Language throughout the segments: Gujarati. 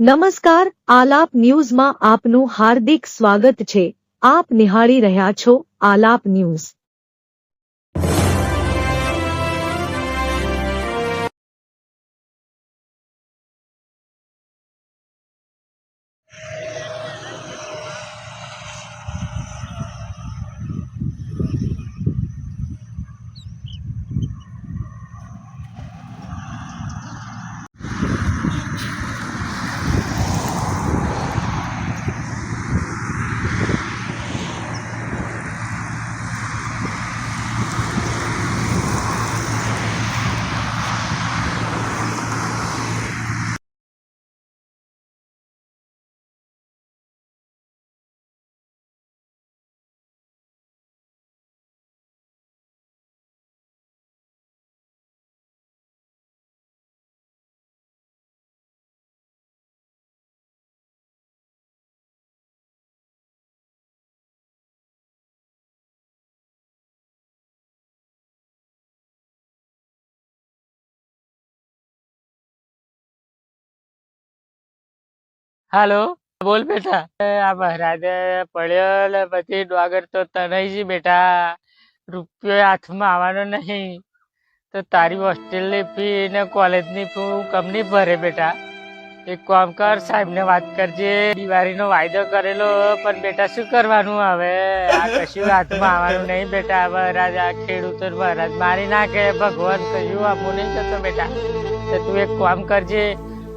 નમસ્કાર, આલાપ ન્યૂઝમાં આપનું હાર્દિક સ્વાગત છે। આપ નિહાળી રહ્યા છો આલાપ ન્યૂઝ। હાલો, બોલ બેટા। આ મહારાજે પડ્યો ને પછી ડોગર તો તણાઈ બેટા, રૂપિયો હાથમાં આવવાનો નહીં તો તારી હોસ્ટેલની ફી ને કોલેજની ફી હું કમ નહીં ભરે બેટા। એક કામ કર, સાહેબને વાત કરજે, દિવાળીનો વાયદો કરેલો પણ બેટા શું કરવાનું હવે, આ કશું હાથમાં આવવાનું નહીં બેટા। મહારાજ આ ખેડૂતો મહારાજ મારી નાખે, ભગવાન કશું આપવું નહીં થતો બેટા। તો તું એક કામ કરજે,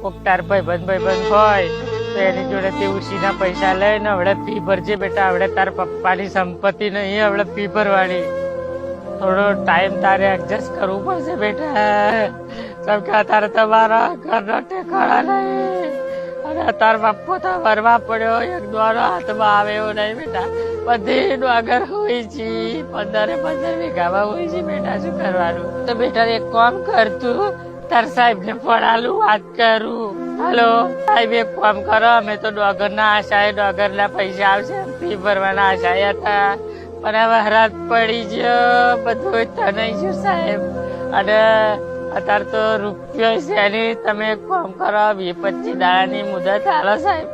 કોક તાર ભાઈબંધ હોય તો એની જોડેથી ઉછીના પૈસા લઈને હવે ફી ભરજે બેટા। હવે તાર પપ્પાની સંપત્તિ નહીં, હવે ફી ભરવાની। થોડો ટાઈમ તારે એડજસ્ટ કરવું પડશે બેટા, કેમ કે અત્યારે તમારા ઘરનો ઠેકાણા નહીં અને તાર બાપો તો ભરવા પડ્યો, એક દોરો હાથમાં આવે એવું નહીં બેટા। બધી ડોગર હોય છે, 15 વીઘામાં હોય છે બેટા, શું કરવાનું? તો બેટા એક કામ કર, તું તાર સાહેબ ને પડાલું વાત કરું। હાલો સાહેબ, એક કામ કરો, અમે તો ડોગર ના આશાએ ડોગર ના પૈસા આવશે ફી ભરવાના આશાએ હતા, પણ હવે હરાત પડી ગયો, બધું તણાઈ ગયું સાહેબ। અને અત્યારે તો રૂપિયો છે એની, તમે એક કામ કરો, 20-25 દાડાની મુદત હાલો સાહેબ।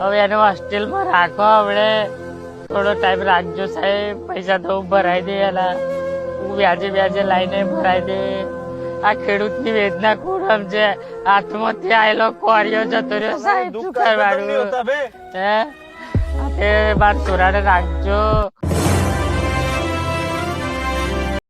હવે એને હોસ્ટેલમાં રાખો, હવે થોડો ટાઈમ રાખજો સાહેબ। પૈસા તો હું ભરાઈ દે, એલા હું વ્યાજે લાઈને ભરાઈ દે। આ ખેડૂતની વેદના કોણ સમજે? હાથમાંથી આયેલો કોરિયો જતો રહ્યો સાહેબ, શું કરવાનું? હે બાર છોરાને રાખજો।